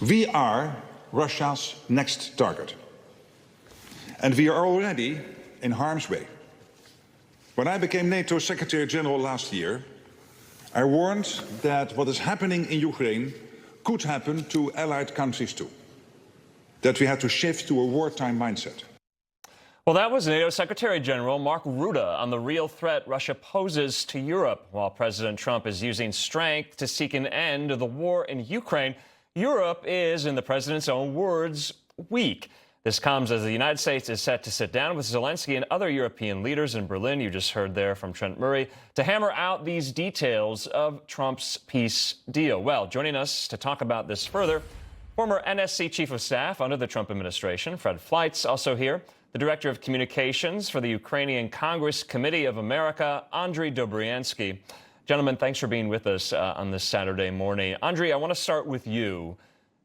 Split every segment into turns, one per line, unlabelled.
We are Russia's next target. And we are already in harm's way. When I became NATO Secretary General last year, I warned that what is happening in Ukraine could happen to allied countries too. That we had to shift to a wartime mindset.
Well, that was NATO Secretary General Mark Rutte on the real threat Russia poses to Europe. While President Trump is using strength to seek an end to the war in Ukraine, Europe is, in the president's own words, weak. This comes as the United States is set to sit down with Zelensky and other European leaders in Berlin, you just heard there from Trent Murray, to hammer out these details of Trump's peace deal. Well, joining us to talk about this further, former NSC Chief of Staff under the Trump administration, Fred Fleitz, also here, the Director of Communications for the Ukrainian Congress Committee of America, Andrij Dobriansky. Gentlemen, thanks for being with us on this Saturday morning. Andrij, I want to start with you.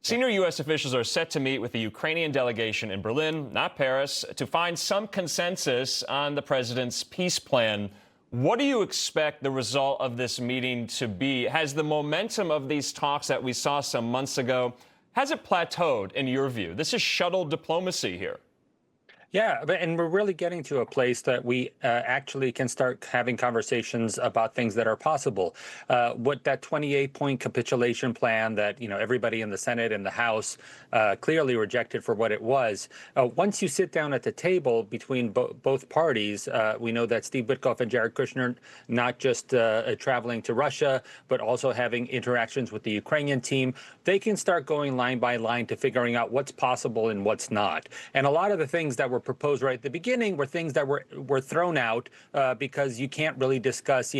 Senior U.S. officials are set to meet with the Ukrainian delegation in Berlin, not Paris, to find some consensus on the president's peace plan. What do you expect the result of this meeting to be? Has the momentum of these talks that we saw some months ago, has it plateaued in your view? This is shuttle diplomacy here.
Yeah, and we're really getting to a place that we actually can start having conversations about things that are possible. What that 28-point capitulation plan that, everybody in the Senate and the House clearly rejected for what it was. Once you sit down at the table between both parties, we know that Steve Witkoff and Jared Kushner, not just traveling to Russia, but also having interactions with the Ukrainian team, they can start going line by line to figuring out what's possible and what's not. And a lot of the things that were proposed right at the beginning were things that were thrown out because you can't really discuss,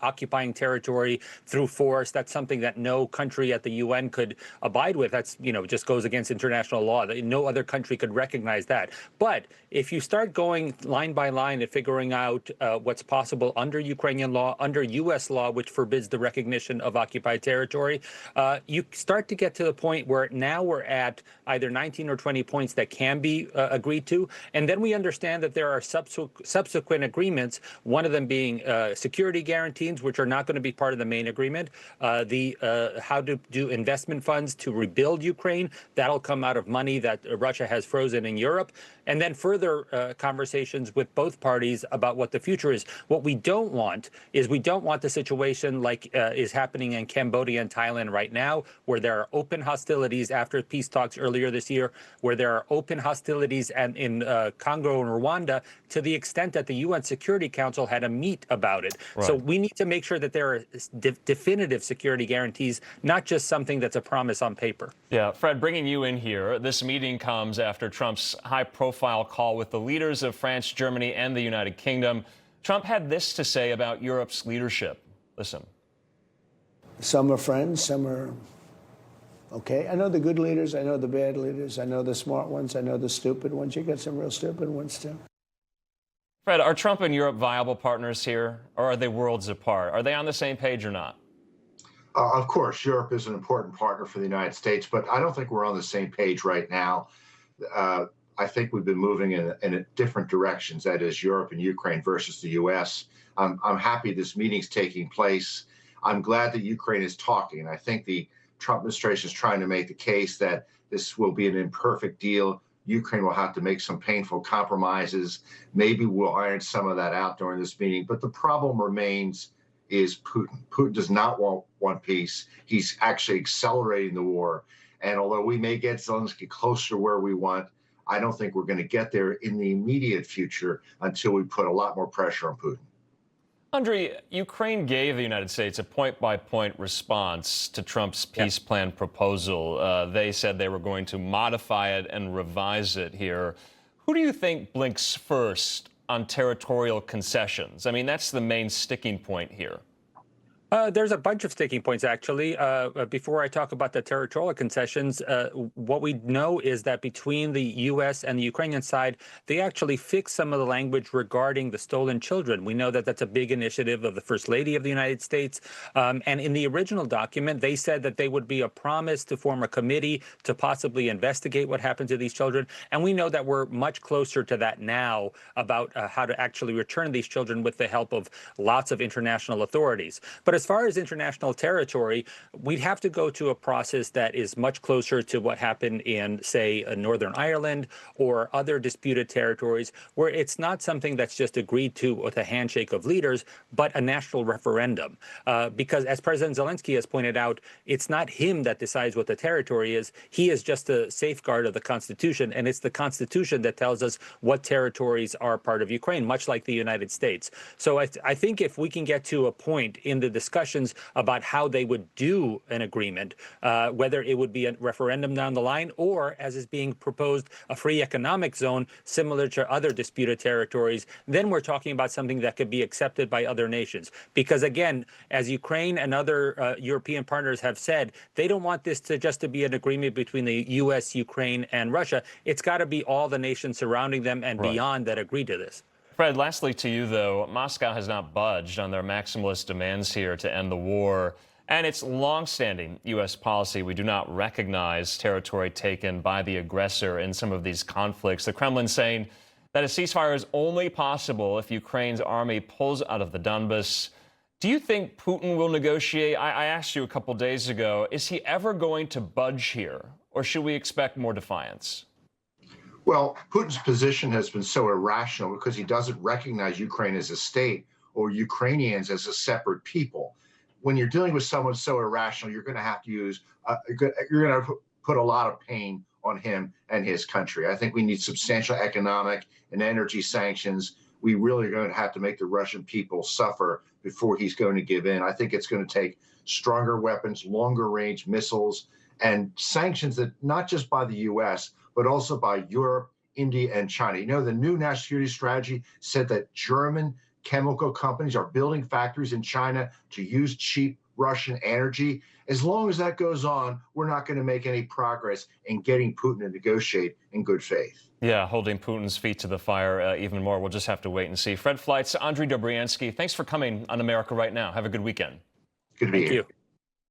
occupying territory through force. That's something that no country at the UN could abide with. That's, just goes against international law. No other country could recognize that. But if you start going line by line and figuring out what's possible under Ukrainian law, under U.S. law, which forbids the recognition of occupied territory, you start to get to the point where now we're at either 19 or 20 points that can be agreed to. And then we understand that there are subsequent agreements, one of them being security guarantees, which are not going to be part of the main agreement, how to do investment funds to rebuild Ukraine. That'll come out of money that Russia has frozen in Europe. And then further conversations with both parties about what the future is. What we don't want is we don't want the situation like is happening in Cambodia and Thailand right now, where there are open hostilities after peace talks earlier this year, where there are open hostilities and in Congo and Rwanda, to the extent that the UN Security Council had a meet about it. Right. So we need to make sure that there are definitive security guarantees, not just something that's a promise on paper.
Yeah, Fred, bringing you in here, this meeting comes after Trump's high-profile call with the leaders of France, Germany, and the United Kingdom. Trump had this to say about Europe's leadership. Listen.
Some are friends, some are okay. I know the good leaders, I know the bad leaders, I know the smart ones, I know the stupid ones. You got some real stupid ones too.
Fred, are Trump and Europe viable partners here, or are they worlds apart? Are they on the same page or not?
Of course, Europe is an important partner for the United States, but I don't think we're on the same page right now. I think we've been moving in different directions, that is Europe and Ukraine versus the U.S. I'm happy this meeting's taking place. I'm glad that Ukraine is talking, and I think the Trump administration is trying to make the case that this will be an imperfect deal. Ukraine will have to make some painful compromises. Maybe we'll iron some of that out during this meeting, but the problem remains is Putin. Putin does not want peace. He's actually accelerating the war. And although we may get Zelensky closer to where we want, I don't think we're going to get there in the immediate future until we put a lot more pressure on Putin.
Andrij, Ukraine gave the United States a point-by-point response to Trump's peace plan proposal. They said they were going to modify it and revise it here. Who do you think blinks first on territorial concessions? I mean, that's the main sticking point here.
There's a bunch of sticking points, actually. Before I talk about the territorial concessions, what we know is that between the U.S. and the Ukrainian side, they actually fixed some of the language regarding the stolen children. We know that that's a big initiative of the First Lady of the United States. And in the original document, they said that they would be a promise to form a committee to possibly investigate what happened to these children. And we know that we're much closer to that now about how to actually return these children with the help of lots of international authorities. But as far as international territory, we'd have to go to a process that is much closer to what happened in, say, Northern Ireland or other disputed territories, where it's not something that's just agreed to with a handshake of leaders, but a national referendum. Because as President Zelensky has pointed out, it's not him that decides what the territory is. He is just a safeguard of the Constitution, and it's the Constitution that tells us what territories are part of Ukraine, much like the United States. So I think if we can get to a point in the discussions about how they would do an agreement, whether it would be a referendum down the line or, as is being proposed, a free economic zone similar to other disputed territories, then we're talking about something that could be accepted by other nations. Because again, as Ukraine and other European partners have said, they don't want this to just to be an agreement between the U.S., Ukraine, and Russia. It's got to be all the nations surrounding them and beyond that agree to this.
Fred, lastly to you, though, Moscow has not budged on their maximalist demands here to end the war. And it's longstanding U.S. policy. We do not recognize territory taken by the aggressor in some of these conflicts. The Kremlin saying that a ceasefire is only possible if Ukraine's army pulls out of the Donbas. Do you think Putin will negotiate? I asked you a couple days ago, is he ever going to budge here? Or should we expect more defiance?
Well, Putin's position has been so irrational because he doesn't recognize Ukraine as a state or Ukrainians as a separate people. When you're dealing with someone so irrational, you're going to have to use, you're going to put a lot of pain on him and his country. I think we need substantial economic and energy sanctions. We really are going to have to make the Russian people suffer before he's going to give in. I think it's going to take stronger weapons, longer range missiles, and sanctions that not just by the U.S., but also by Europe, India, and China. You know, the new national security strategy said that German chemical companies are building factories in China to use cheap Russian energy. As long as that goes on, we're not going to make any progress in getting Putin to negotiate in good faith.
Yeah, holding Putin's feet to the fire even more. We'll just have to wait and see. Fred Fleitz, Andrij Dobriansky, thanks for coming on America Right Now. Have a good weekend.
Good to be here.
Thank you.